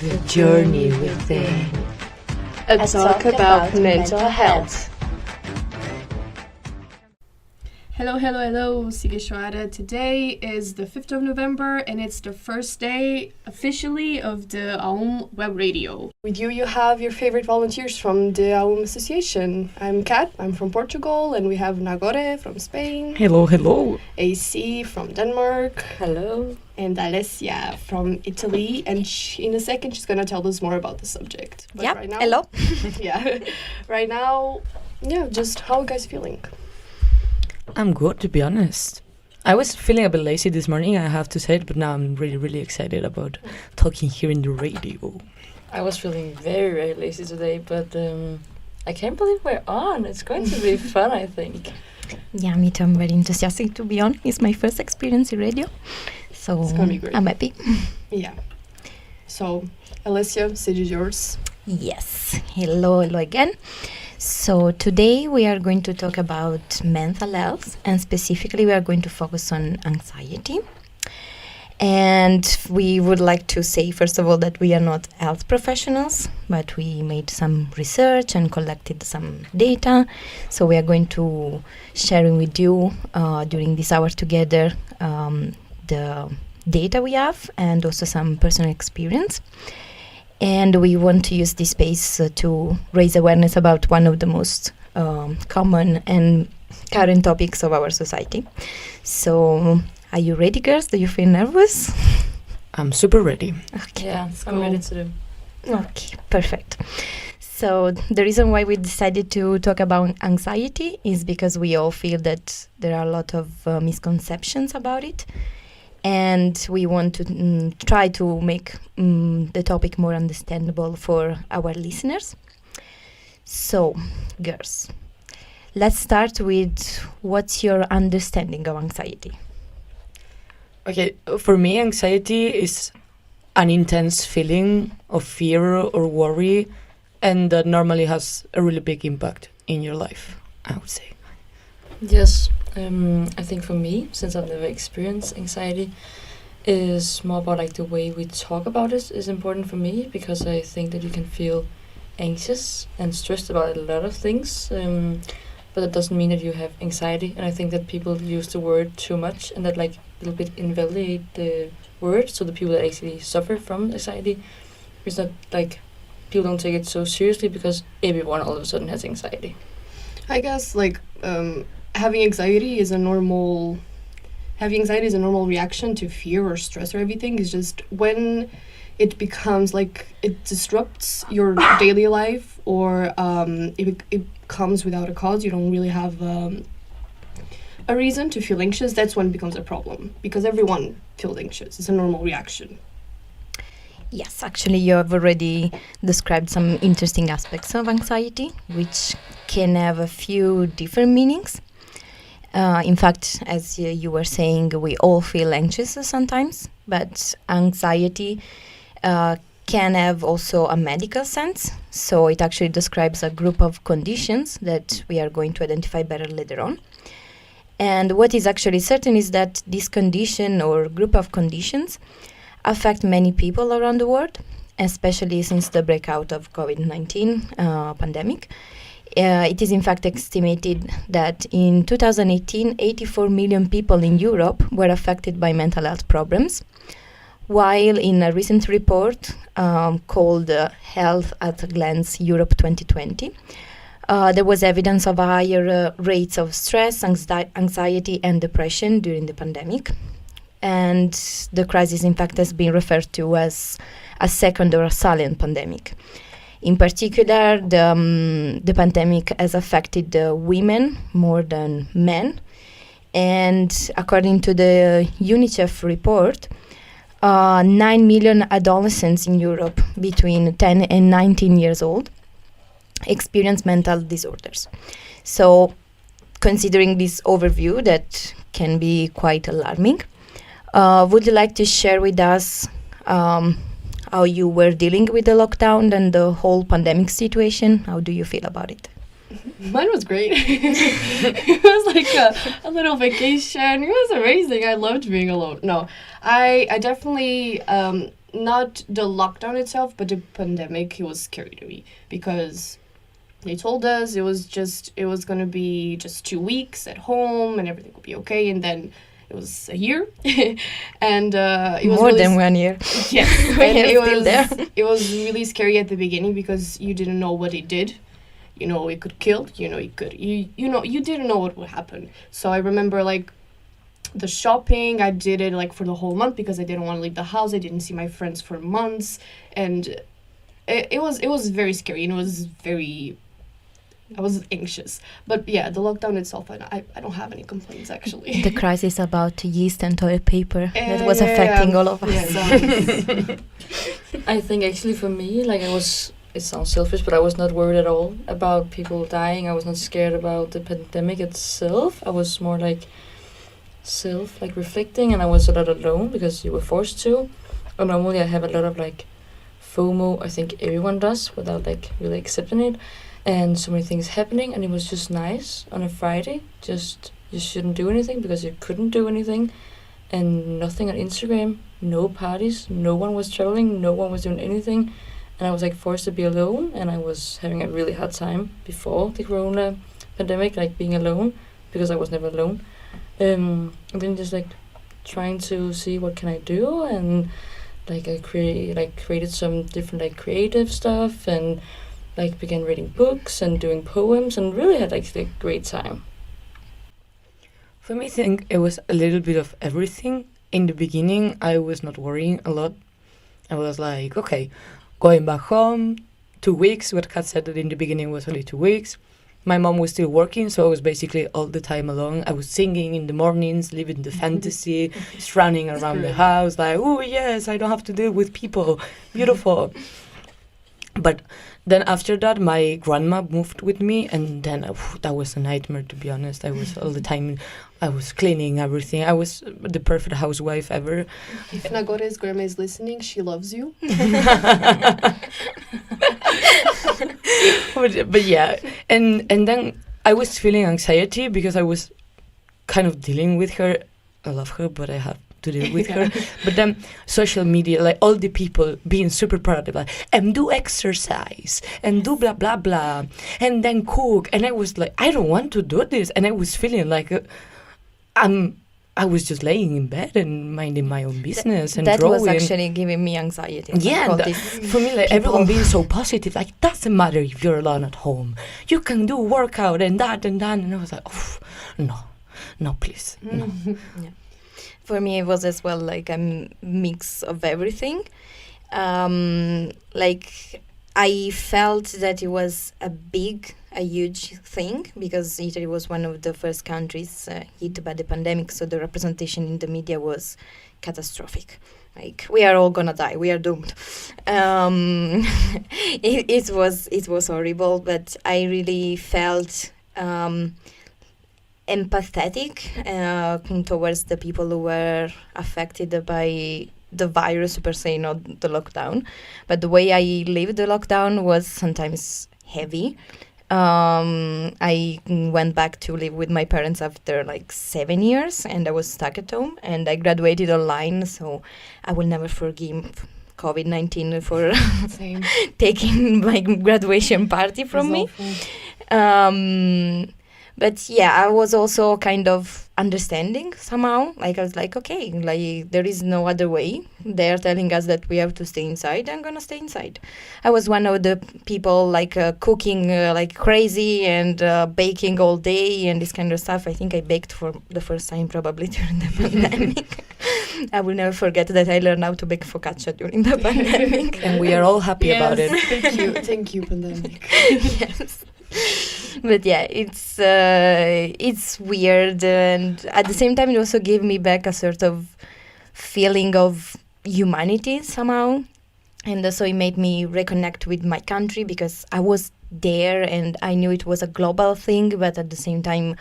The journey within. A talk about mental health. Hello, Sigeshwara. Today is the 5th of November and it's the first day officially of the AUM Web Radio. With you have your favorite volunteers from the AUM Association. I'm Kat, I'm from Portugal, and we have Nagore from Spain. Hello. AC from Denmark. Hello. And Alessia from Italy. And in a second she's going to tell us more about the subject. But right now, hello. Right now, just how are you guys feeling? I'm good, to be honest. I was feeling a bit lazy this morning, I have to say it, but now I'm really excited about talking here in the radio. I was feeling very lazy today, but I can't believe we're on. It's going to be fun, I think. Yeah, me too. I'm very enthusiastic to be on. It's my first experience in radio, so it's gonna be great. I'm happy. Yeah. So, Alessia, stage is yours. Yes. Hello again. So today we are going to talk about mental health, and specifically we are going to focus on anxiety. And we would like to say, first of all, that we are not health professionals, but we made some research and collected some data. So we are going to sharing with you during this hour together the data we have and also some personal experience. And we want to use this space to raise awareness about one of the most common and current topics of our society. So, are you ready, girls? Do you feel nervous? I'm super ready. Okay. Yeah, I'm ready to do. Okay, perfect. So, the reason why we decided to talk about anxiety is because we all feel that there are a lot of misconceptions about it. And we want to try to make the topic more understandable for our listeners. So, girls, let's start with what's your understanding of anxiety? Okay, for me, anxiety is an intense feeling of fear or worry, and that normally has a really big impact in your life, I would say. Yes, I think for me, since I've never experienced anxiety, is more about like the way we talk about it is important for me, because I think that you can feel anxious and stressed about a lot of things, but that doesn't mean that you have anxiety. And I think that people use the word too much, and that like a little bit invalidate the word, so the people that actually suffer from anxiety, it's not like people don't take it so seriously because everyone all of a sudden has anxiety. I guess having anxiety is a normal reaction to fear or stress or everything. Is just when it becomes like it disrupts your daily life, or it comes without a cause. You don't really have a reason to feel anxious. That's when it becomes a problem, because everyone feels anxious. It's a normal reaction. Yes, actually you have already described some interesting aspects of anxiety, which can have a few different meanings. In fact, as you were saying, we all feel anxious sometimes, but anxiety can have also a medical sense. So it actually describes a group of conditions that we are going to identify better later on. And what is actually certain is that this condition or group of conditions affect many people around the world, especially since the breakout of COVID-19 pandemic. It is in fact estimated that in 2018, 84 million people in Europe were affected by mental health problems, while in a recent report called Health at a Glance Europe 2020, there was evidence of higher rates of stress, anxiety and depression during the pandemic. And the crisis in fact has been referred to as a second or a silent pandemic. In particular, the pandemic has affected women more than men. And according to the UNICEF report, 9 million adolescents in Europe between 10 and 19 years old experience mental disorders. So, considering this overview that can be quite alarming, would you like to share with us how you were dealing with the lockdown and the whole pandemic situation? How do you feel about it? Mine was great. It was like a little vacation. It was amazing. I loved being alone. No, I definitely not the lockdown itself, but the pandemic, it was scary to me because they told us it was going to be just 2 weeks at home and everything would be okay. And then it was a year. And it was more really than 1 year. Yes. We And are still there. it was really scary at the beginning because you didn't know what it did. You know, it could kill, you know, you didn't know what would happen. So I remember like the shopping, I did it like for the whole month because I didn't want to leave the house. I didn't see my friends for months. And it was very scary and I was anxious. But yeah, the lockdown itself, I don't have any complaints actually. The crisis about yeast and toilet paper that was affecting all of us. Yeah, I think actually for me, like it sounds selfish, but I was not worried at all about people dying. I was not scared about the pandemic itself. I was more like reflecting, and I was a lot alone because you were forced to. And normally I have a lot of like FOMO, I think everyone does, without like really accepting it. And so many things happening, and it was just nice on a Friday. Just you shouldn't do anything because you couldn't do anything, and nothing on Instagram, no parties, no one was traveling, no one was doing anything, and I was like forced to be alone. And I was having a really hard time before the corona pandemic, like being alone because I was never alone. And then just like trying to see what can I do, and like I created some different like creative stuff, and like began reading books and doing poems, and really had like a great time. For me, I think it was a little bit of everything. In the beginning, I was not worrying a lot. I was like, okay, going back home, 2 weeks. What Kat said that in the beginning was only 2 weeks. My mom was still working, so I was basically all the time alone. I was singing in the mornings, living the fantasy, just running around the house, like, oh yes, I don't have to deal with people. Beautiful. But then after that, my grandma moved with me, and then that was a nightmare, to be honest. I was all the time, I was cleaning everything. I was the perfect housewife ever. If Nagore's grandma is listening, she loves you. but yeah, and then I was feeling anxiety because I was kind of dealing with her. I love her, but I have to deal with her. But then social media, like all the people being super productive, like, and do exercise and do blah blah blah, and then cook. And I was like, I don't want to do this, and I was feeling like I was just laying in bed and minding my own business and that drawing. was actually giving me anxiety. Yeah, for me, like everyone being so positive, like doesn't matter if you're alone at home, you can do workout and that, and I was like, oh, no, please, no. Yeah. For me, it was as well like a mix of everything. Like I felt that it was a huge thing because Italy was one of the first countries hit by the pandemic, so the representation in the media was catastrophic. Like, we are all gonna die, we are doomed. It was horrible, but I really felt empathetic towards the people who were affected by the virus per se, not the lockdown. But the way I lived the lockdown was sometimes heavy. I went back to live with my parents after like 7 years, and I was stuck at home, and I graduated online, so I will never forgive COVID-19 for taking my graduation party from me. But yeah, I was also kind of understanding somehow. Like, I was like, okay, like there is no other way. They're telling us that we have to stay inside. I'm gonna stay inside. I was one of the people like cooking like crazy and baking all day and this kind of stuff. I think I baked for the first time probably during the pandemic. I will never forget that I learned how to bake focaccia during the pandemic. And we are all happy about it. Thank you, pandemic. Yes. But yeah, it's weird, and at the same time it also gave me back a sort of feeling of humanity somehow, and so it made me reconnect with my country because I was there and I knew it was a global thing, but at the same time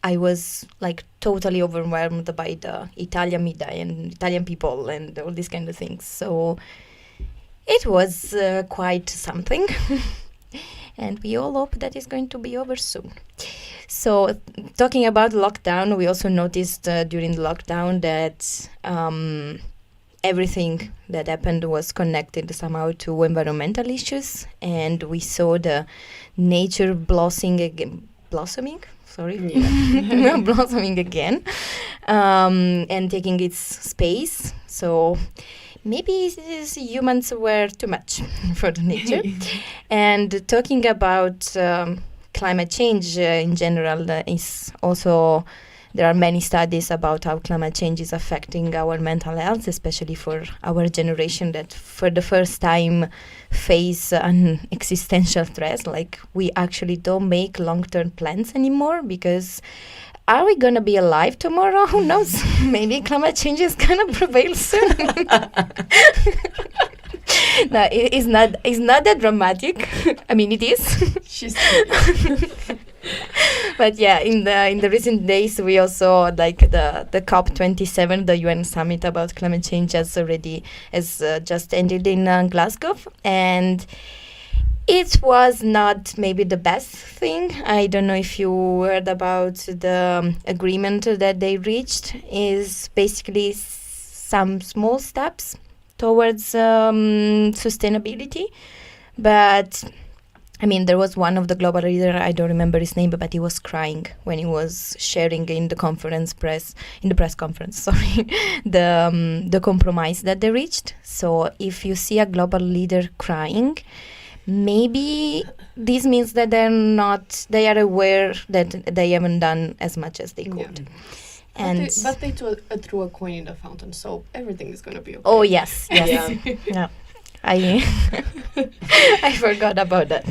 I was like totally overwhelmed by the Italian media and Italian people and all these kind of things. So it was quite something. And we all hope that it's going to be over soon. So, talking about lockdown, we also noticed during the lockdown that everything that happened was connected somehow to environmental issues, and we saw the nature blossoming again, and taking its space. So maybe humans were too much for the nature. And talking about climate change in general is also, there are many studies about how climate change is affecting our mental health, especially for our generation that for the first time face an existential threat. Like, we actually don't make long-term plans anymore because are we going to be alive tomorrow? Who knows? Maybe climate change is going to prevail soon. No, it's not that dramatic. I mean, it is. She's But yeah, in the recent days, we also like the COP27, the UN summit about climate change, has just ended in Glasgow, and it was not maybe the best thing. I don't know if you heard about the agreement that they reached. Is basically some small steps towards sustainability, but I mean, there was one of the global leader, I don't remember his name, but he was crying when he was sharing in the press conference, the compromise that they reached. So if you see a global leader crying, maybe this means that they are aware that they haven't done as much as they could. Yeah. But they threw a coin in the fountain, so everything is going to be okay. Oh, yes. Yeah. I forgot about that.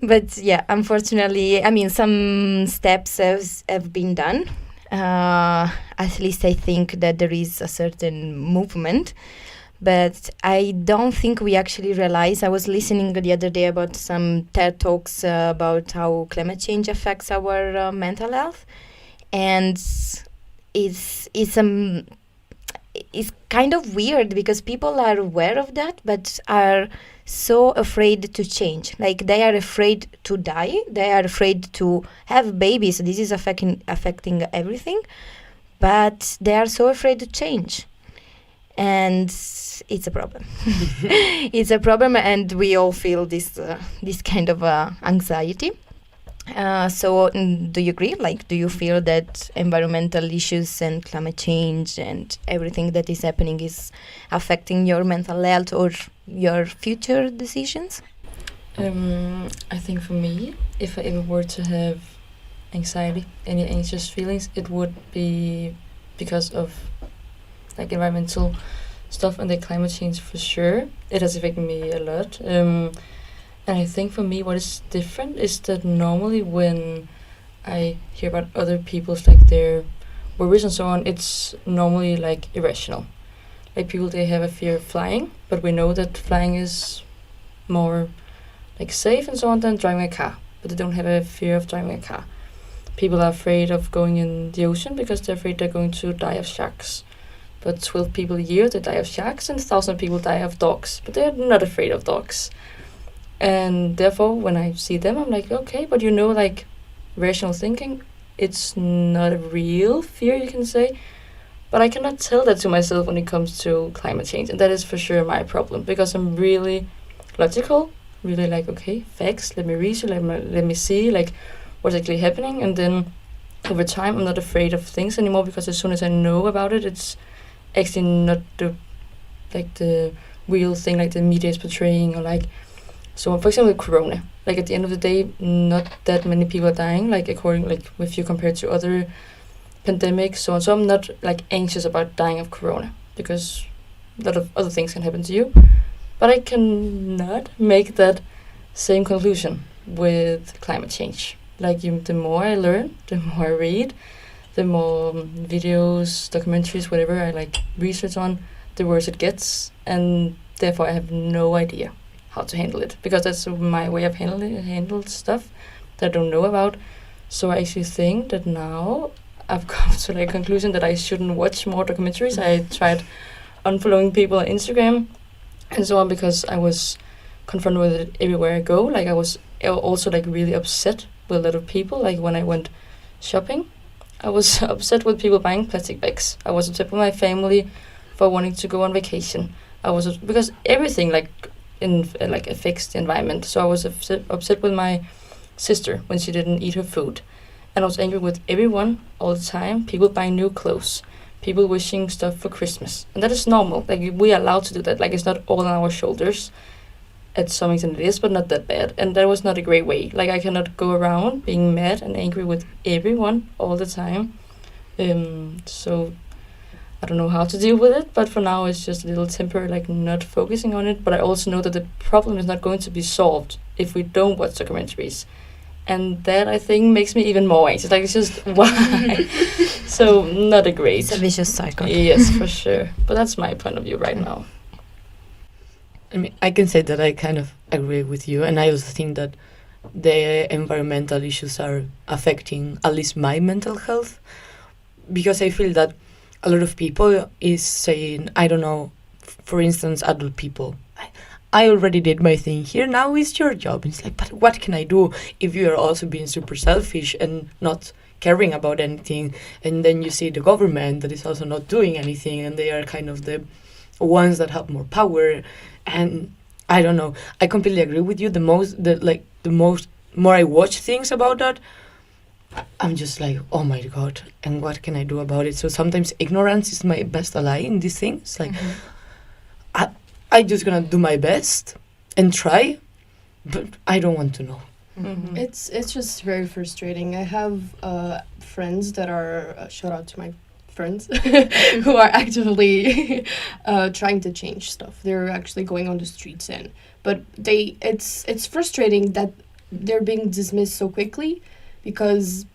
But yeah, unfortunately, I mean, some steps have been done. At least I think that there is a certain movement, but I don't think we actually realize. I was listening the other day about some TED Talks about how climate change affects our mental health, and it's kind of weird because people are aware of that but are so afraid to change. Like, they are afraid to die, they are afraid to have babies. This is affecting everything, but they are so afraid to change, and it's a problem. It's a problem, and we all feel this kind of anxiety. So do you agree? Like, do you feel that environmental issues and climate change and everything that is happening is affecting your mental health or your future decisions? I think for me, if I ever were to have anxiety, any anxious feelings, it would be because of like environmental stuff and the climate change for sure. It has affected me a lot. And I think for me what is different is that normally when I hear about other people's like their worries and so on, it's normally like irrational. Like people, they have a fear of flying, but we know that flying is more like safe and so on than driving a car, but they don't have a fear of driving a car. People are afraid of going in the ocean because they're afraid they're going to die of sharks. But 12 people a year, they die of sharks, and 1,000 people die of dogs, but they're not afraid of dogs. And therefore, when I see them, I'm like, okay, but like rational thinking, it's not a real fear, you can say. But I cannot tell that to myself when it comes to climate change. And that is for sure my problem, because I'm really logical, really like, okay, facts, let me research, let me see, like, what's actually happening. And then over time, I'm not afraid of things anymore, because as soon as I know about it, it's actually not the real thing, like the media is portraying, or like. So, for example, Corona. Like, at the end of the day, not that many people are dying, like, if you compare to other pandemics, so on. So I'm not, like, anxious about dying of Corona, because a lot of other things can happen to you. But I cannot make that same conclusion with climate change. Like, the more I learn, the more I read, the more videos, documentaries, whatever I, like, research on, the worse it gets. And therefore, I have no idea how to handle it, because that's my way of handle stuff that I don't know about. So I actually think that now I've come to a conclusion that I shouldn't watch more documentaries. I tried unfollowing people on Instagram and so on, because I was confronted with it everywhere I go. Like, I was also like really upset with a lot of people. Like, when I went shopping, I was upset with people buying plastic bags. I was upset with my family for wanting to go on vacation. Because everything affects the environment. So I was upset with my sister when she didn't eat her food. And I was angry with everyone all the time. People buying new clothes. People wishing stuff for Christmas. And that is normal. Like, we are allowed to do that. Like, it's not all on our shoulders. At some extent it is, but not that bad. And that was not a great way. Like, I cannot go around being mad and angry with everyone all the time. So I don't know how to deal with it, but for now it's just a little temporary, like not focusing on it. But I also know that the problem is not going to be solved if we don't watch documentaries. And that, I think, makes me even more anxious. Like, it's just, why? So, not a great... It's a vicious cycle. Yes, for sure. But that's my point of view right now. I mean, I can say that I kind of agree with you, and I also think that the environmental issues are affecting at least my mental health, because I feel that a lot of people is saying, I don't know, for instance, adult people, I already did my thing here, now it's your job. It's like, but what can I do if you are also being super selfish and not caring about anything? And then you see the government that is also not doing anything, and they are kind of the ones that have more power. And I don't know, I completely agree with you. The more I watch things about that, I'm just like, oh my God, and what can I do about it? So sometimes ignorance is my best ally in these things. Like, I'm just gonna do my best and try, but I don't want to know. Mm-hmm. It's just very frustrating. I have friends that are, shout out to my friends, who are actively trying to change stuff. They're actually going on the streets but it's frustrating that they're being dismissed so quickly, because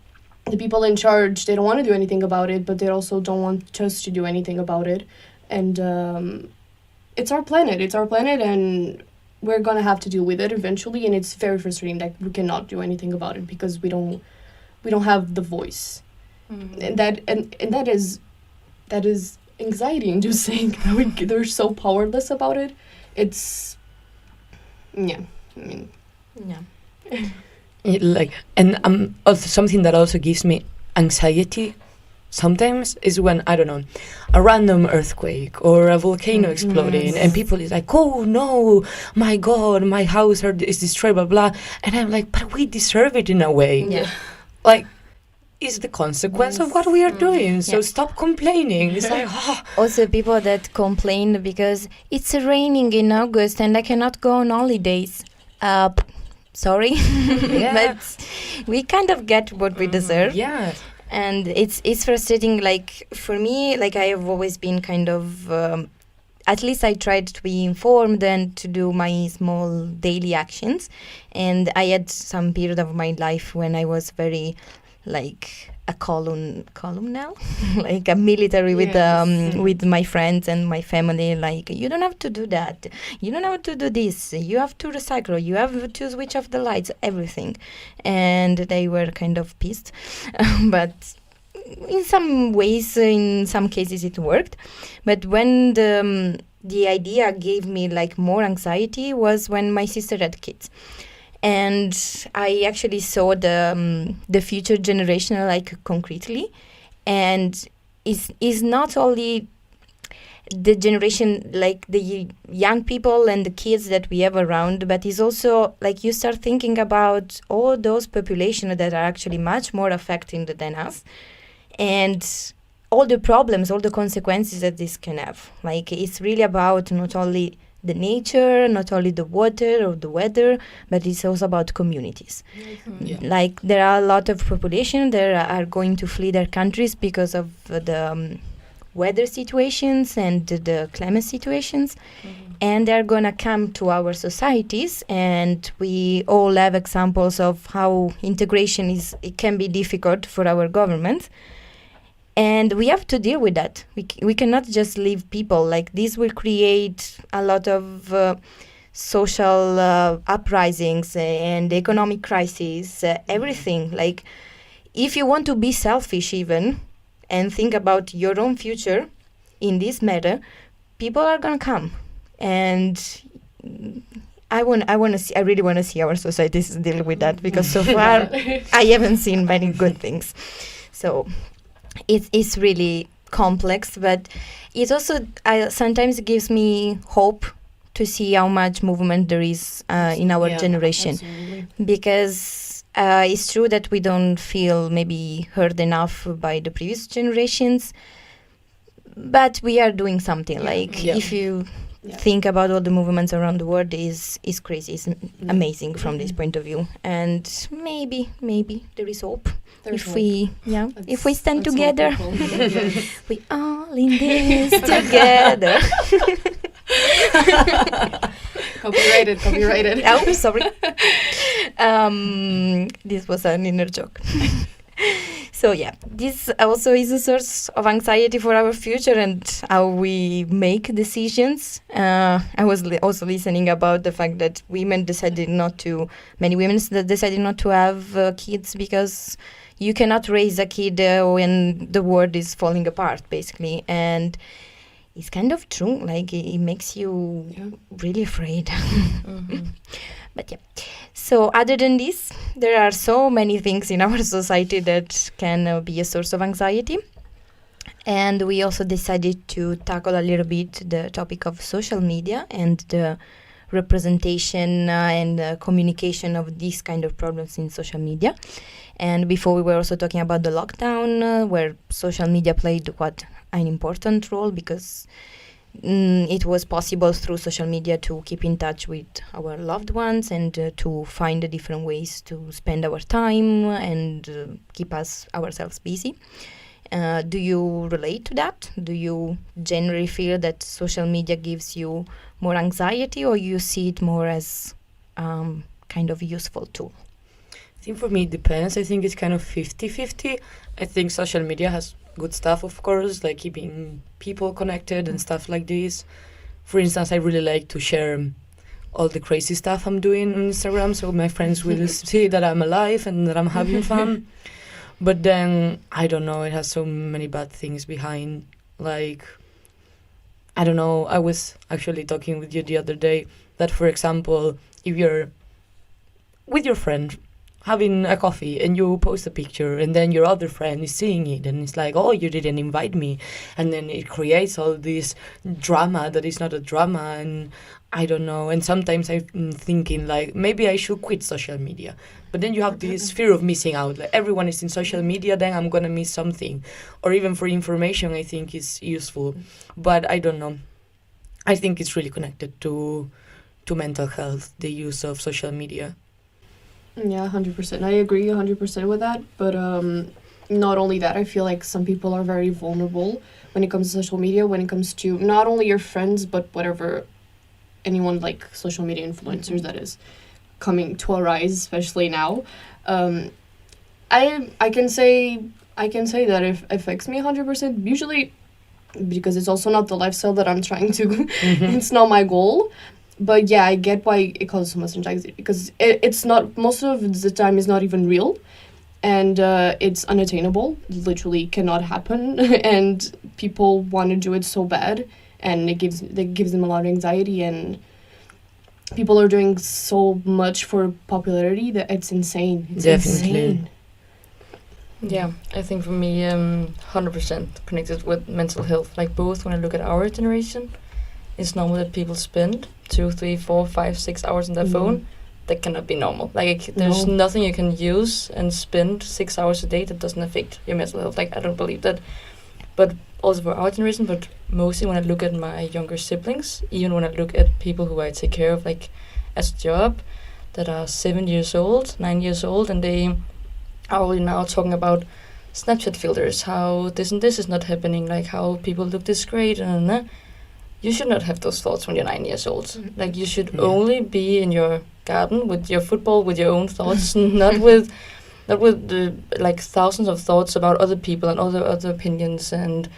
the people in charge, they don't want to do anything about it, but they also don't want us to do anything about it. And it's our planet, and we're gonna have to deal with it eventually. And it's very frustrating that we cannot do anything about it because we don't have the voice. And that is anxiety inducing. They're so powerless about it. It's Also something that also gives me anxiety sometimes is when, I don't know, a random earthquake or a volcano exploding, and people is like, oh no, my God, my house is destroyed, blah blah. And I'm like, but we deserve it in a way. Yeah. Like, is the consequence of what we are doing. So stop complaining. It's like, Also, people that complain because it's raining in August and I cannot go on holidays. Sorry, but we kind of get what we deserve. Yeah. And it's frustrating. Like, for me, like, I have always been kind of, at least I tried to be informed and to do my small daily actions. And I had some period of my life when I was very, like, a columnal, like a military with my friends and my family. Like, you don't have to do that. You don't have to do this. You have to recycle. You have to switch off the lights, everything. And they were kind of pissed. But in some ways, in some cases, it worked. But when the idea gave me, like, more anxiety was when my sister had kids. And I actually saw the future generation, like, concretely, and is not only the generation, like the young people and the kids that we have around, but is also, like, you start thinking about all those populations that are actually much more affected than us, and all the problems, all the consequences that this can have. Like, it's really about not only the nature, not only the water or the weather, but it's also about communities. Like, there are a lot of population that are going to flee their countries because of the weather situations and the climate situations, and they're gonna come to our societies, and we all have examples of how integration it can be difficult for our government. And we have to deal with that. We cannot just leave people. Like, this will create a lot of social uprisings and economic crises, everything. Like, if you want to be selfish even and think about your own future in this matter, people are gonna come. And I really want to see our societies deal with that, because so far I haven't seen many good things. So it's really complex, but it also sometimes gives me hope to see how much movement there is in our generation. Absolutely. Because it's true that we don't feel maybe heard enough by the previous generations, but we are doing something. If you think about all the movements around the world, is crazy. It's amazing from this point of view, and maybe there is hope. There's If we stand let's together, hope people- Yes. we all in this together. Copyrighted. Oh, sorry. This was an inner joke. So this also is a source of anxiety for our future and how we make decisions. I was also listening about the fact that many women decided not to have kids because you cannot raise a kid when the world is falling apart, basically. And it's kind of true. Like, it makes you really afraid. Mm-hmm. But so other than this, there are so many things in our society that can be a source of anxiety. And we also decided to tackle a little bit the topic of social media and the representation and communication of these kind of problems in social media. And before, we were also talking about the lockdown, where social media played quite an important role, because it was possible through social media to keep in touch with our loved ones and to find different ways to spend our time and keep ourselves busy. Do you relate to that? Do you generally feel that social media gives you more anxiety, or you see it more as kind of useful tool? I think for me it depends. I think it's kind of 50-50. I think social media has good stuff, of course, like keeping people connected and stuff like this. For instance, I really like to share all the crazy stuff I'm doing on Instagram, so my friends will see that I'm alive and that I'm having fun. But then, I don't know, it has so many bad things behind. Like, I don't know, I was actually talking with you the other day that, for example, if you're with your friend having a coffee and you post a picture and then your other friend is seeing it and it's like, oh, you didn't invite me, and then it creates all this drama that is not a drama. And I don't know, and sometimes I'm thinking like maybe I should quit social media, but then you have this fear of missing out, like everyone is in social media, then I'm gonna miss something. Or even for information, I think is useful, but I don't know, I think it's really connected to mental health, the use of social media. Yeah, 100%. I agree 100% with that. But not only that, I feel like some people are very vulnerable when it comes to social media, when it comes to not only your friends, but whatever, anyone like social media influencers that is coming to arise, especially now. I can say that it affects me 100%, usually because it's also not the lifestyle that I'm trying to, it's not my goal. But yeah, I get why it causes so much anxiety, because it's not, most of the time, is not even real, and it's unattainable. It literally cannot happen, and people want to do it so bad, and it gives them a lot of anxiety, and people are doing so much for popularity that it's insane. It's Definitely. insane. Yeah, I think for me, 100% connected with mental health. Like, both when I look at our generation, it's normal that people spend 2, 3, 4, 5, 6 hours on their phone. That cannot be normal. Like, there's nothing you can use and spend 6 hours a day that doesn't affect your mental health. Like, I don't believe that. But also for our generation, but mostly when I look at my younger siblings, even when I look at people who I take care of, like, as a job, that are 7 years old, 9 years old, and they are already now talking about Snapchat filters, how this and this is not happening, like how people look this great, and you should not have those thoughts when you're 9 years old. Like, you should only be in your garden with your football, with your own thoughts, not with like thousands of thoughts about other people and other opinions, and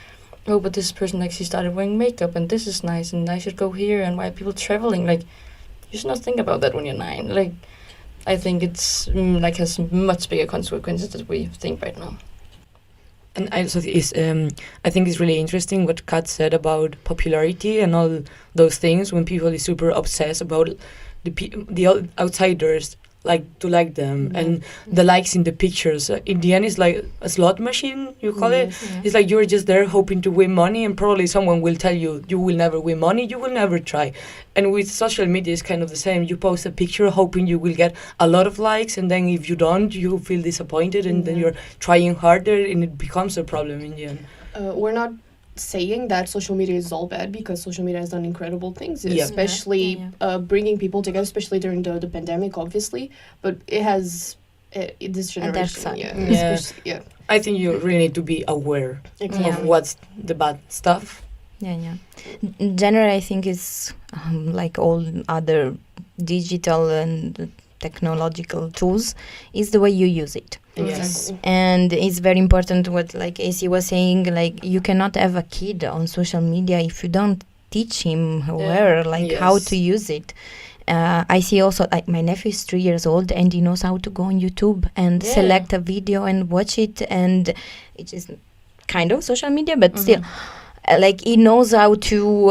oh, but this person, like, she started wearing makeup and this is nice and I should go here, and why are people traveling? Like, you should not think about that when you're 9. Like, I think it's like has much bigger consequences than we think right now. And also I think it's really interesting what Kat said about popularity and all those things, when people is super obsessed about the outsiders to like them, and the likes in the pictures. In the end, it's like a slot machine, you call it. Yeah. It's like you're just there hoping to win money, and probably someone will tell you will never win money, you will never try. And with social media, it's kind of the same. You post a picture hoping you will get a lot of likes, and then if you don't, you feel disappointed, and then you're trying harder, and it becomes a problem in the end. We're not saying that social media is all bad, because social media has done incredible things, Yeah. especially bringing people together, especially during the pandemic, obviously. But it has this generation. dark side. Yeah. Yeah. I think you really need to be aware Exactly. of what's the bad stuff. Yeah. In general, I think it's like all other digital and technological tools, is the way you use it. Yes. And it's very important what like AC was saying, like you cannot have a kid on social media if you don't teach him how to use it. I see also like my nephew is 3 years old and he knows how to go on YouTube and select a video and watch it, and it is kind of social media, but still like he knows how to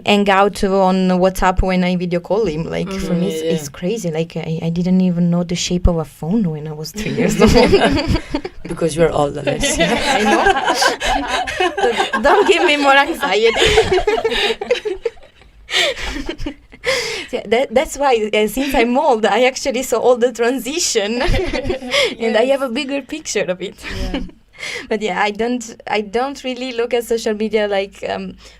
hang out on WhatsApp when I video call him. Like for me it's crazy. Like I didn't even know the shape of a phone when I was 3 years old. Because you're old, Alessia. I know. Don't give me more anxiety. That's why since I'm old, I actually saw all the transition and I have a bigger picture of it. Yeah. But yeah, I don't really look at social media like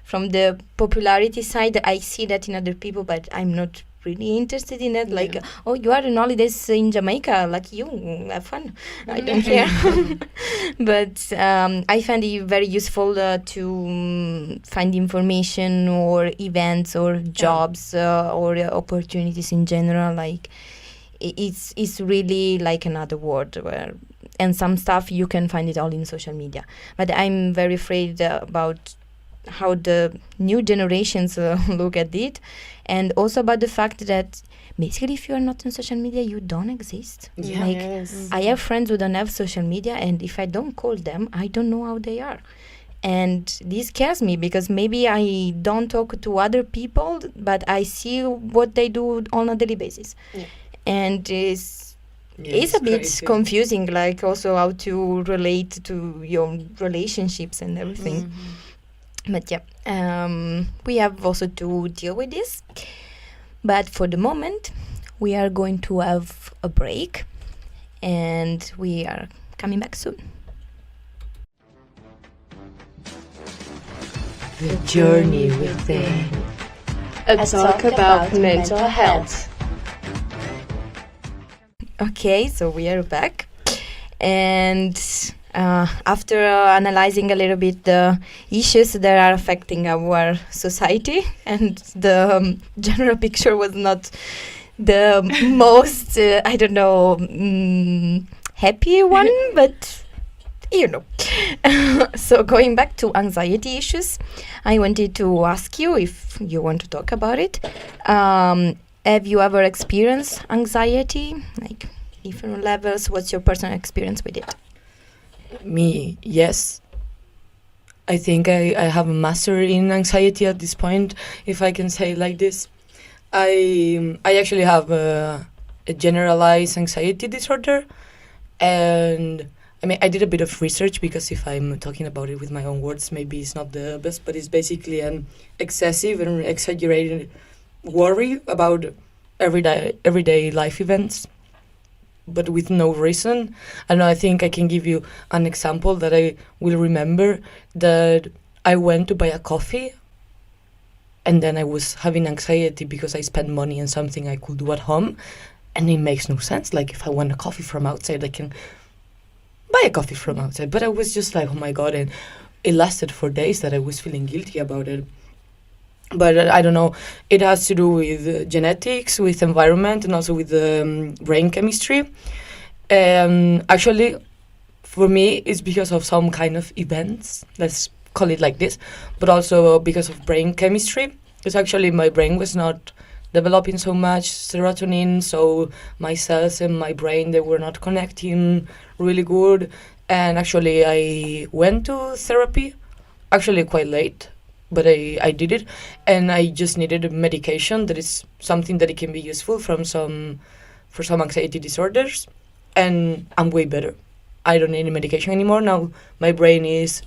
from the popularity side. I see that in other people, but I'm not really interested in it. Like, oh, you are on holidays in Jamaica, like you have fun. I don't care. But I find it very useful to find information or events or jobs or opportunities in general. Like it's really like another world where. And some stuff you can find it all in social media. But I'm very afraid about how the new generations look at it, and also about the fact that basically if you are not on social media, you don't exist. Yeah. Like Yes. I have friends who don't have social media, and if I don't call them, I don't know how they are. And this scares me because maybe I don't talk to other people, but I see what they do on a daily basis. Yeah. And it's a bit crazy. confusing, like also how to relate to your relationships and everything. But yeah, we have also to deal with this. But for the moment, we are going to have a break and we are coming back soon. The journey within. A talk about mental health. Okay, so we are back. And after analyzing a little bit the issues that are affecting our society, and the general picture was not the most, happy one, but you know. So going back to anxiety issues, I wanted to ask you if you want to talk about it. Have you ever experienced anxiety, like different levels? What's your personal experience with it? Me, yes. I think I have a master in anxiety at this point, if I can say it like this. I actually have a generalized anxiety disorder, and I mean, I did a bit of research because if I'm talking about it with my own words, maybe it's not the best, but it's basically an excessive and exaggerated worry about everyday life events, but with no reason. And I think I can give you an example that I will remember, that I went to buy a coffee and then I was having anxiety because I spent money on something I could do at home, and it makes no sense. Like if I want a coffee from outside, I can buy a coffee from outside, but I was just like, oh my god, and it lasted for days that I was feeling guilty about it. But I don't know, it has to do with genetics, with environment, and also with brain chemistry. Actually, for me, it's because of some kind of events, let's call it like this, but also because of brain chemistry. Because actually my brain was not developing so much serotonin, so my cells and my brain, they were not connecting really good. And actually I went to therapy, actually quite late, but I did it, and I just needed a medication that is something that it can be useful from some for some anxiety disorders, and I'm way better. I don't need any medication anymore. Now my brain is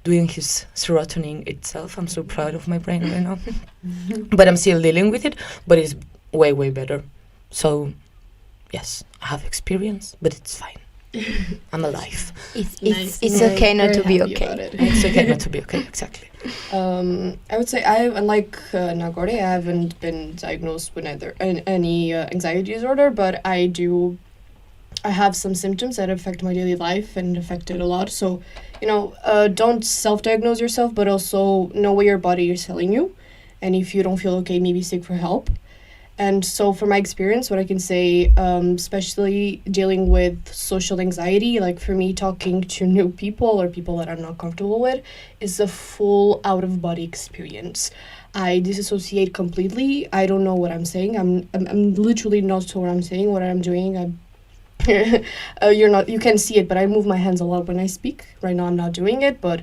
doing his serotonin itself. I'm so proud of my brain right now. But I'm still dealing with it, but it's way, way better. So, yes, I have experience, but it's fine. I'm alive. It's okay not to be okay. It's okay not to be okay, exactly. I would say unlike Nagore, I haven't been diagnosed with any anxiety disorder, but I have some symptoms that affect my daily life and affect it a lot. So, don't self-diagnose yourself, but also know what your body is telling you. And if you don't feel okay, maybe seek for help. And so from my experience, what I can say, especially dealing with social anxiety, like for me, talking to new people or people that I'm not comfortable with, is a full out-of-body experience. I disassociate completely. I don't know what I'm saying. I'm literally not sure what I'm saying, what I'm doing. You can see it, but I move my hands a lot when I speak. Right now I'm not doing it, but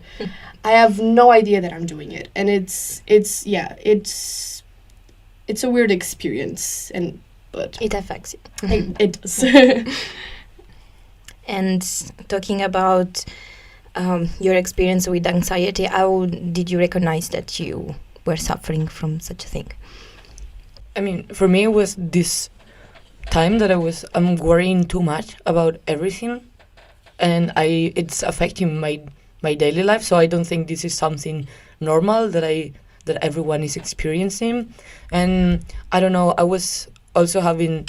I have no idea that I'm doing it. And it's a weird experience, but it affects you. It does. And talking about your experience with anxiety, how did you recognize that you were suffering from such a thing? I mean, for me, it was this time that I'm worrying too much about everything, and it's affecting my daily life. So I don't think this is something normal that everyone is experiencing. And I don't know, I was also having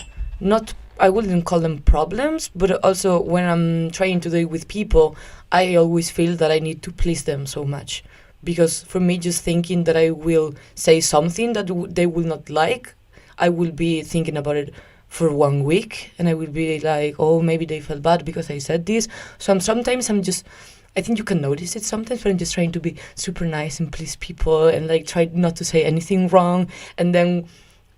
I wouldn't call them problems, but also when I'm trying to deal with people, I always feel that I need to please them so much. Because for me, just thinking that I will say something that they will not like, I will be thinking about it for 1 week, and I will be like, oh, maybe they felt bad because I said this. So sometimes I think you can notice it sometimes, but I'm just trying to be super nice and please people and like try not to say anything wrong. And then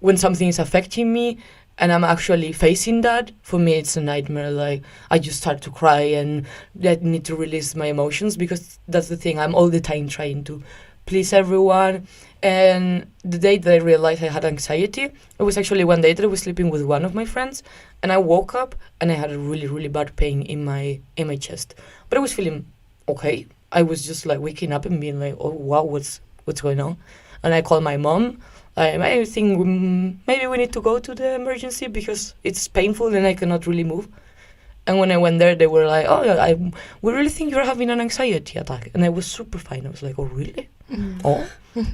when something is affecting me and I'm actually facing that, for me it's a nightmare. Like I just start to cry and I need to release my emotions, because that's the thing. I'm all the time trying to please everyone. And the day that I realized I had anxiety, it was actually one day that I was sleeping with one of my friends, and I woke up and I had a really, really bad pain in my chest. But I was feeling okay. I was just like waking up and being like, oh wow, what's going on? And I called my mom. I think maybe we need to go to the emergency because it's painful and I cannot really move. And when I went there, they were like, oh, we really think you're having an anxiety attack. And I was super fine. I was like, oh, really? Oh,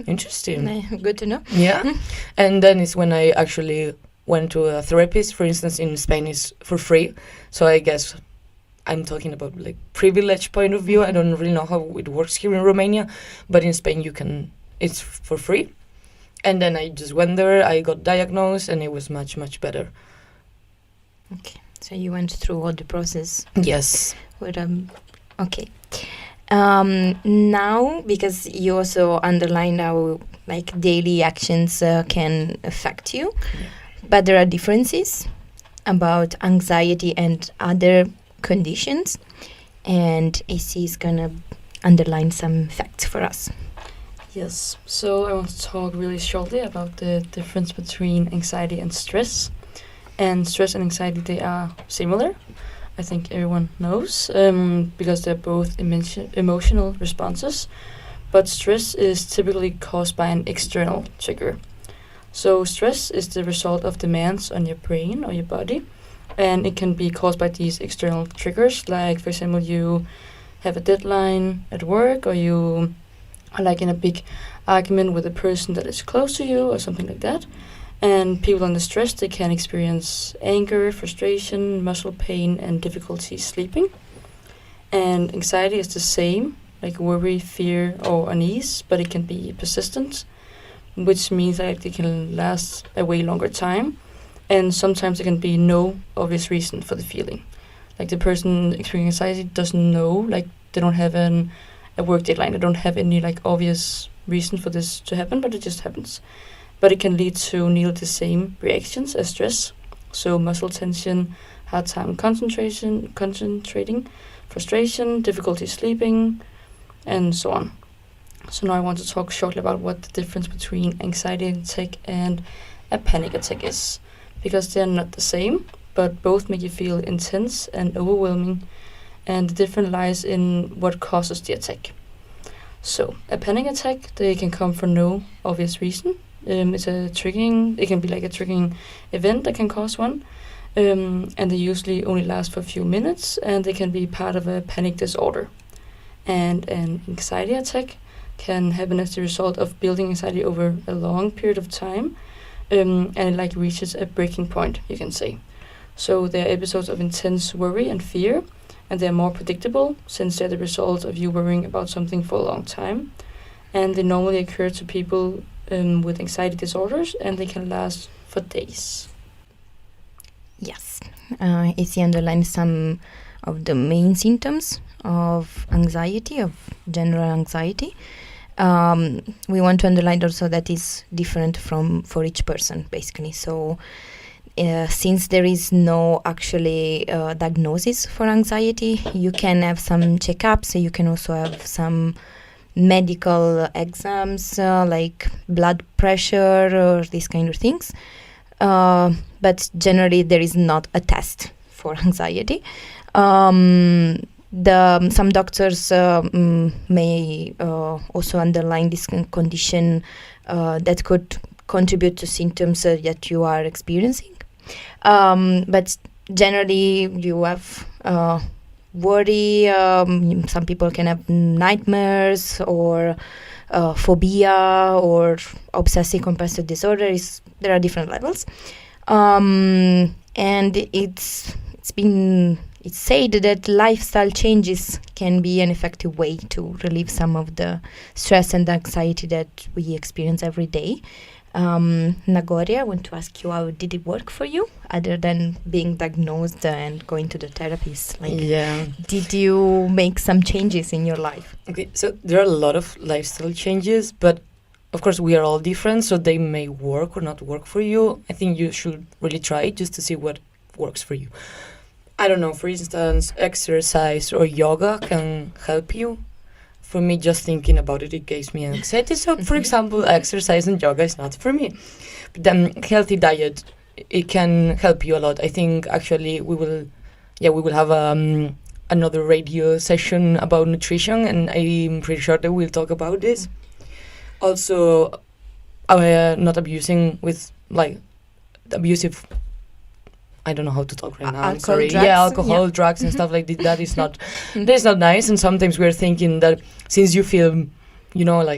interesting. Good to know. Yeah. And then it's when I actually went to a therapist. For instance, in Spain, it's for free. So I guess I'm talking about like privilege point of view. I don't really know how it works here in Romania, but in Spain it's for free. And then I just went there, I got diagnosed, and it was much, much better. Okay, so you went through all the process. Yes. Okay. Now, because you also underlined how like daily actions can affect you, but there are differences about anxiety and other conditions, and AC is gonna underline some facts for us. Yes, so I want to talk really shortly about the difference between anxiety and stress. And stress and anxiety, they are similar. I think everyone knows, because they're both emotional responses. But stress is typically caused by an external trigger. So stress is the result of demands on your brain or your body. And it can be caused by these external triggers, like, for example, you have a deadline at work, or you are like in a big argument with a person that is close to you, or something like that. And people under stress, they can experience anger, frustration, muscle pain, and difficulty sleeping. And anxiety is the same, like worry, fear, or unease, but it can be persistent, which means that it can last a way longer time. And sometimes there can be no obvious reason for the feeling. Like the person experiencing anxiety doesn't know, like they don't have a work deadline. They don't have any like obvious reason for this to happen, but it just happens. But it can lead to nearly the same reactions as stress. So muscle tension, hard time concentrating, frustration, difficulty sleeping, and so on. So now I want to talk shortly about what the difference between anxiety attack and a panic attack is. because they're not the same, but both make you feel intense and overwhelming, and the difference lies in what causes the attack. So, a panic attack, they can come for no obvious reason. It can be like a triggering event that can cause one, and they usually only last for a few minutes, and they can be part of a panic disorder. And an anxiety attack can happen as the result of building anxiety over a long period of time, and it like reaches a breaking point, you can say. So there are episodes of intense worry and fear, and they're more predictable since they're the result of you worrying about something for a long time. And they normally occur to people with anxiety disorders, and they can last for days. Yes, Izzy underlined some of the main symptoms of anxiety, of general anxiety. We want to underline also that is different for each person, basically. So since there is no actually diagnosis for anxiety, you can have some checkups. You can also have some medical exams like blood pressure or these kind of things. But generally there is not a test for anxiety. Some doctors may also underline this condition that could contribute to symptoms that you are experiencing. But generally you have worry, some people can have nightmares or phobia or obsessive compulsive disorder. There are different levels. And it's said that lifestyle changes can be an effective way to relieve some of the stress and anxiety that we experience every day. Nagoria, I want to ask you, how did it work for you, other than being diagnosed and going to the therapist? Did you make some changes in your life? Okay, so there are a lot of lifestyle changes, but of course we are all different, so they may work or not work for you. I think you should really try it just to see what works for you. I don't know, for instance, exercise or yoga can help you. For me, just thinking about it, it gives me anxiety. So, for example, exercise and yoga is not for me. But then healthy diet, it can help you a lot. I think actually we will have another radio session about nutrition, and I'm pretty sure that we'll talk about this. Also, not abusing with abusive. I don't know how to talk right now. I'm sorry. Drugs. Yeah, alcohol, drugs, and stuff like that is not nice. And sometimes we're thinking that since you feel,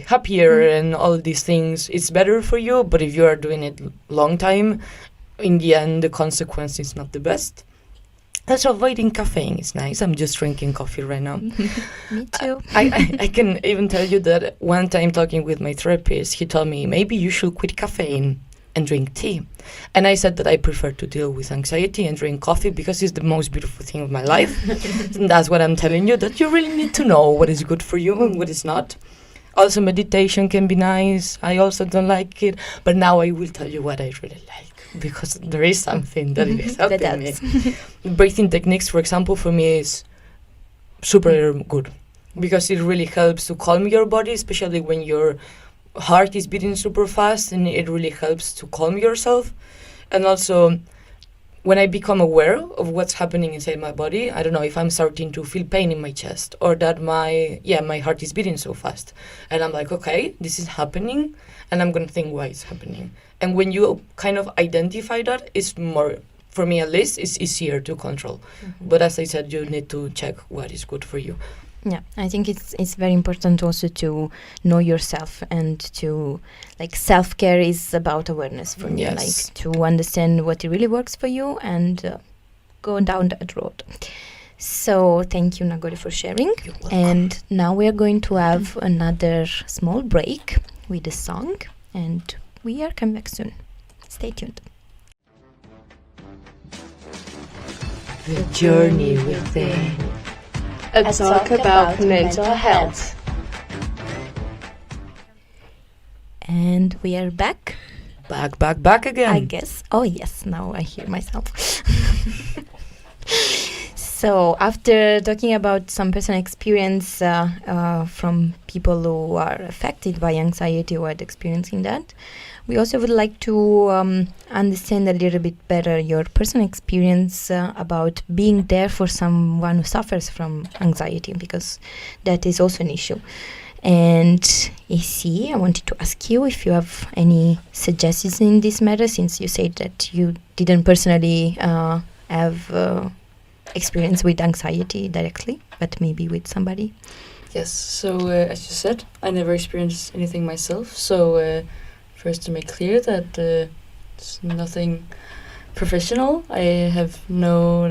happier and all these things, it's better for you. But if you are doing it long time, in the end, the consequence is not the best. Also, avoiding caffeine is nice. I'm just drinking coffee right now. Me too. I can even tell you that one time talking with my therapist, he told me maybe you should quit caffeine and drink tea. And I said that I prefer to deal with anxiety and drink coffee because it's the most beautiful thing of my life. And that's what I'm telling you, that you really need to know what is good for you and what is not. Also, meditation can be nice. I also don't like it. But now I will tell you what I really like, because there is something that is helping me. Breathing techniques, for example, for me is super good because it really helps to calm your body, especially when your heart is beating super fast, and it really helps to calm yourself. And also, when I become aware of what's happening inside my body, I don't know if I'm starting to feel pain in my chest or that my heart is beating so fast. And I'm like, okay, this is happening, and I'm going to think why it's happening. And when you kind of identify that, it's more, for me at least, it's easier to control. Mm-hmm. But as I said, you need to check what is good for you. Yeah, I think it's very important also to know yourself, and to self-care is about awareness for me. Yes. To understand what really works for you and go down that road. So thank you, Nagori, for sharing. You're welcome. And now we are going to have another small break with a song, and we are coming back soon. Stay tuned. The journey within. A talk about mental health. And we are back. Back again. I guess. Oh, yes. Now I hear myself. So after talking about some personal experience from people who are affected by anxiety or are experiencing that, we also would like to understand a little bit better your personal experience about being there for someone who suffers from anxiety, because that is also an issue. And AC, I wanted to ask you if you have any suggestions in this matter, since you said that you didn't personally have experience with anxiety directly, but maybe with somebody. Yes, so as you said, I never experienced anything myself. So first to make clear that it's nothing professional. I have no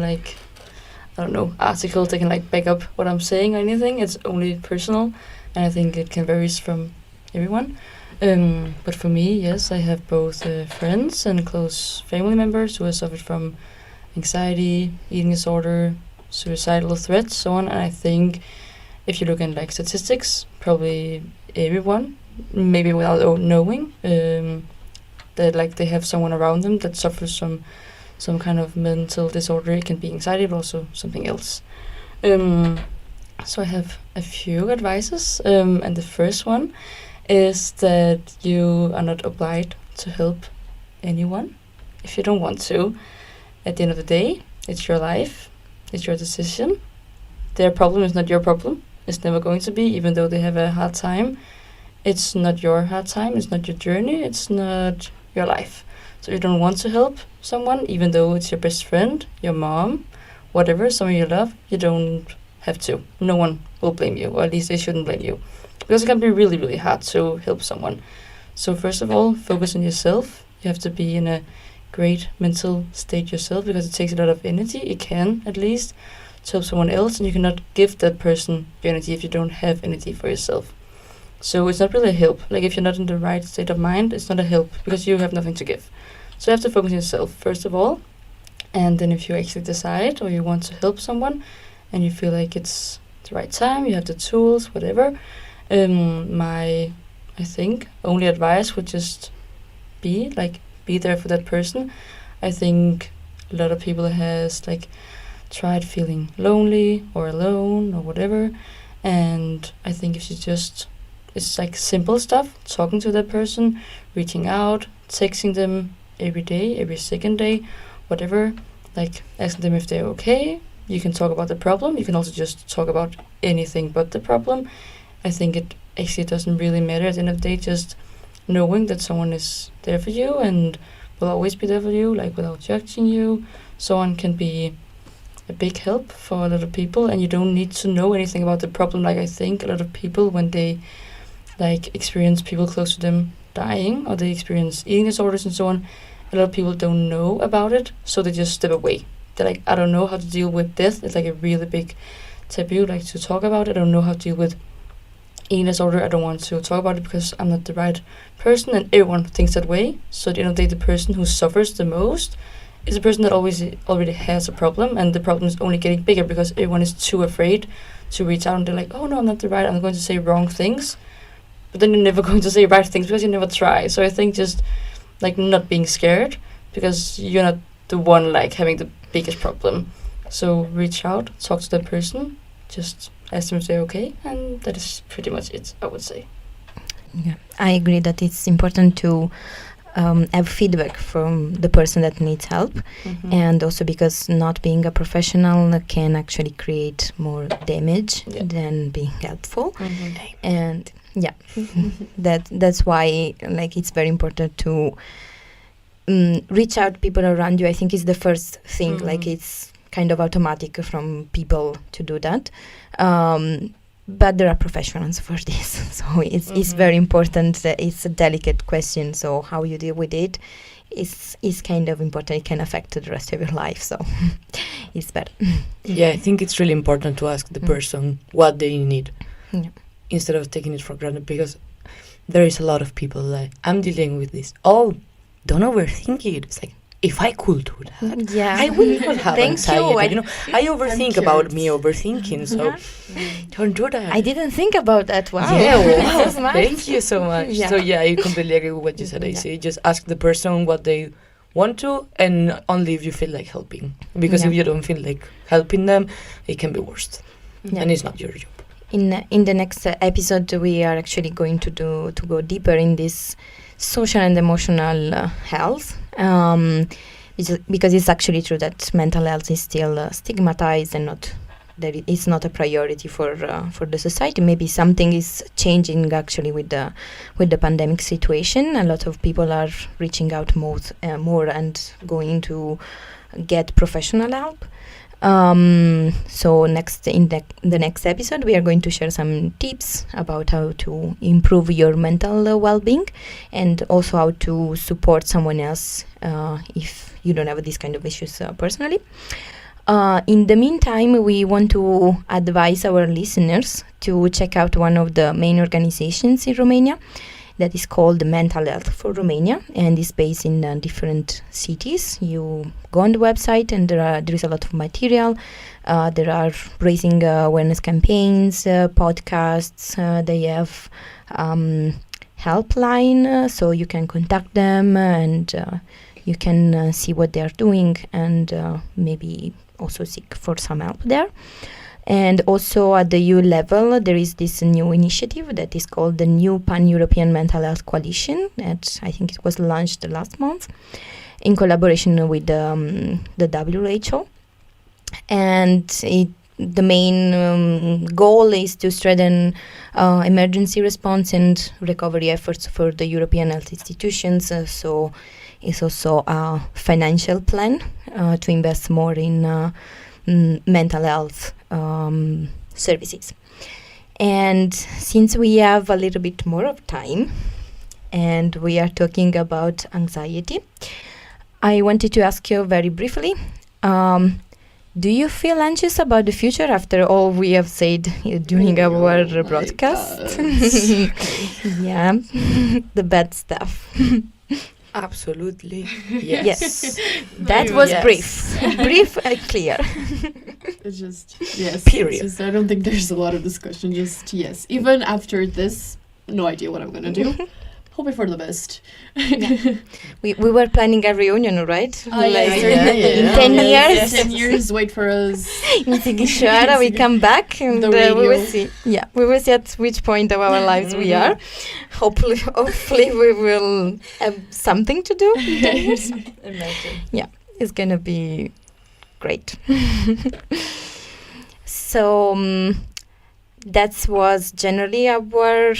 article that can back up what I'm saying or anything. It's only personal. And I think it can vary from everyone. But for me, yes, I have both friends and close family members who have suffered from anxiety, eating disorder, suicidal threats, so on. And I think if you look at statistics, probably everyone, maybe without knowing, that they have someone around them that suffers from some kind of mental disorder. It can be anxiety, but also something else. So I have a few advices, and the first one is that you are not obliged to help anyone if you don't want to. At the end of the day, it's your life, it's your decision. Their problem is not your problem. It's never going to be, even though they have a hard time. It's not your hard time, it's not your journey, it's not your life. So if you don't want to help someone, even though it's your best friend, your mom, whatever, someone you love, you don't have to. No one will blame you, or at least they shouldn't blame you, because it can be really, really hard to help someone. So first of all, focus on yourself. You have to be in a great mental state yourself, because it takes a lot of energy. It can, at least, to help someone else, and you cannot give that person your energy if you don't have energy for yourself. So it's not really a help. If you're not in the right state of mind, it's not a help, because you have nothing to give. So you have to focus on yourself first of all, and then if you actually decide or you want to help someone, and you feel like it's the right time, you have the tools, whatever, my, I think, only advice would just be there for that person. I think a lot of people has tried feeling lonely or alone or whatever, and I think if you just, it's simple stuff, talking to that person, reaching out, texting them every day, every second day, whatever, asking them if they're okay. You can talk about the problem. You can also just talk about anything but the problem. I think it actually doesn't really matter at the end of the day. Just knowing that someone is there for you and will always be there for you, without judging you. Someone can be a big help for a lot of people, and you don't need to know anything about the problem. I think a lot of people, when they experience people close to them dying, or they experience eating disorders and so on, a lot of people don't know about it, so they just step away. They're I don't know how to deal with death. It's a really big taboo, to talk about it. I don't know how to deal with eating disorder. I don't want to talk about it because I'm not the right person, and everyone thinks that way. So at the end of the day, the person who suffers the most is the person that already has a problem, and the problem is only getting bigger because everyone is too afraid to reach out, and they're oh no, I'm not the right, I'm going to say wrong things. But then you're never going to say right things because you never try. So I think just not being scared, because you're not the one having the biggest problem. So reach out, talk to that person, just ask them if they're okay, and that is pretty much it, I would say. Yeah, I agree that it's important to have feedback from the person that needs help, and also because not being a professional can actually create more damage than being helpful. And that's why it's very important to reach out to people around you. I think is the first thing. It's kind of automatic from people to do that, but there are professionals for this, so it's very important. It's a delicate question, so how you deal with it is kind of important. It can affect the rest of your life, so it's better. Yeah, I think it's really important to ask the person what they need instead of taking it for granted, because there is a lot of people I'm dealing with this. Oh, don't overthink it. It's if I could do that, I will not have anxiety. I overthink about me overthinking, so don't do that. I didn't think about that. Wow. Yeah, wow. Thank you so much. Yeah. So I completely agree with what you said. I say just ask the person what they want to, and only if you feel like helping. Because Yeah. if you don't feel like helping them, it can be worse. Yeah. And it's not your job. In the next episode, we are actually going to go deeper in this social and emotional health, because it's actually true that mental health is still stigmatized and that it's not a priority for the society. Maybe something is changing actually with the pandemic situation. A lot of people are reaching out more and going to get professional help. So next in the next episode, we are going to share some tips about how to improve your mental well-being, and also how to support someone else if you don't have this kind of issues personally. In the meantime, we want to advise our listeners to check out one of the main organizations in Romania that is called Mental Health for Romania, and is based in different cities. You go on the website and there is a lot of material. There are raising awareness campaigns, podcasts. They have helpline, so you can contact them and you can see what they are doing, and maybe also seek for some help there. And also at the EU level, there is this new initiative that is called the New Pan-European Mental Health Coalition, that I think it was launched last month in collaboration with the WHO. And the main goal is to strengthen emergency response and recovery efforts for the European health institutions. So it's also a financial plan to invest more in mental health services. And since we have a little bit more of time and we are talking about anxiety, I wanted to ask you very briefly, do you feel anxious about the future after all we have said during our broadcast? Yeah, the bad stuff. Absolutely. Yes. That was Yes. brief and clear. It's just, yes. Period. It's just, I don't think there's a lot of discussion. Just, yes. Even after this, no idea what I'm going to do. Hoping for the best. We were planning a reunion, right? In 10 years. 10 years, wait for us. In Sighișoara, we come back and The we will radio. see. Yeah, we will see at which point of our lives we are. Hopefully we will have something to do in 10 years. Imagine. It's gonna be great. So that was generally our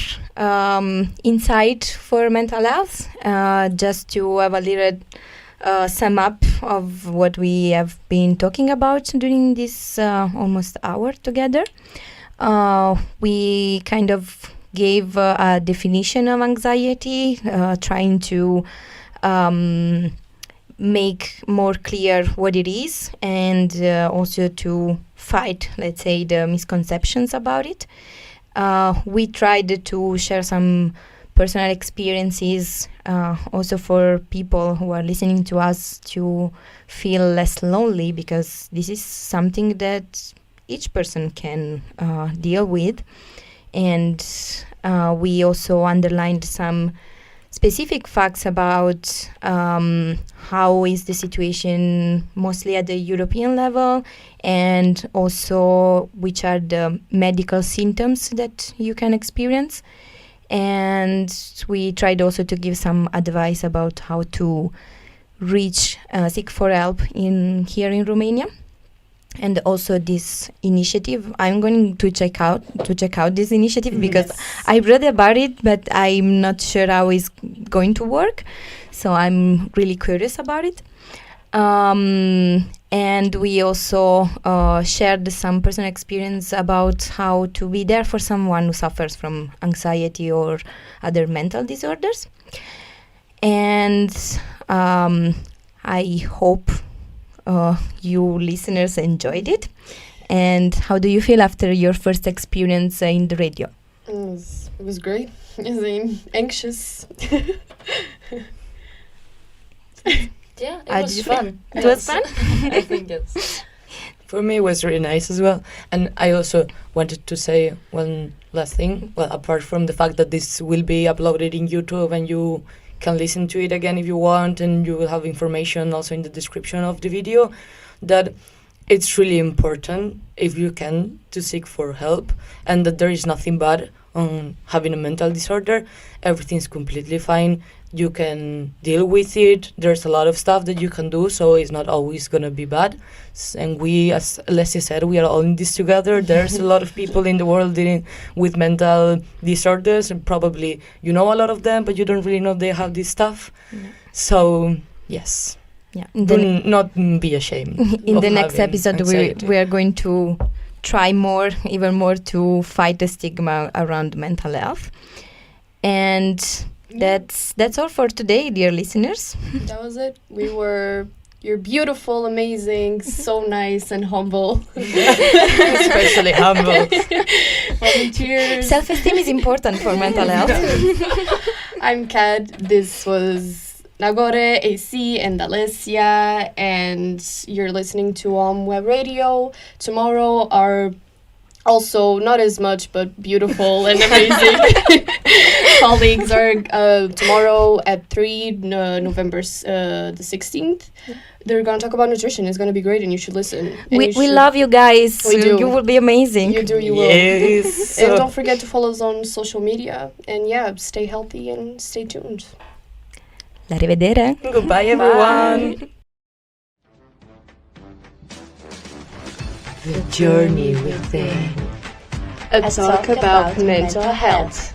insight for mental health. Just to have a little sum up of what we have been talking about during this almost hour together. We kind of gave a definition of anxiety, trying to make more clear what it is, and also to fight, let's say, the misconceptions about it. We tried to share some personal experiences also for people who are listening to us to feel less lonely, because this is something that each person can deal with. And we also underlined some specific facts about how is the situation mostly at the European level, and also which are the medical symptoms that you can experience. And we tried also to give some advice about how to seek for help here in Romania. And also this initiative, I'm going to check out this initiative, because I read about it, but I'm not sure how it's going to work. So I'm really curious about it. And we also shared some personal experience about how to be there for someone who suffers from anxiety or other mental disorders. And I hope you listeners enjoyed it. And how do you feel after your first experience in the radio? It was great. I mean, anxious. Yeah, it was fun. It was fun? I think it's... For me, it was really nice as well. And I also wanted to say one last thing. Well, apart from the fact that this will be uploaded in YouTube and you can listen to it again if you want, and you will have information also in the description of the video, that it's really important, if you can, to seek for help, and that there is nothing bad on having a mental disorder. Everything's completely fine. You can deal with it. There's a lot of stuff that you can do, so it's not always gonna be bad. And we, as Leslie said, we are all in this together. There's a lot of people in the world dealing with mental disorders, and probably you know a lot of them, but you don't really know they have this stuff. So yes. Yeah. Do not be ashamed. In of the next having episode, anxiety. we are going to try even more to fight the stigma around mental health. And that's all for today, dear listeners. That was it. You're beautiful, amazing, so nice and humble. Especially humble. Volunteers. Self-esteem is important for mental health. I'm Kat. This was Nagore, AC, and Alessia, and you're listening to Web Radio. Tomorrow are also not as much, but beautiful and amazing colleagues are tomorrow at 3, November the 16th. They're going to talk about nutrition. It's going to be great, and you should listen. We love you guys. We do. You will be amazing. You do, you will. Yes. And don't forget to follow us on social media. And yeah, stay healthy and stay tuned. La rivedere. Goodbye, everyone. The journey within. A talk about mental health.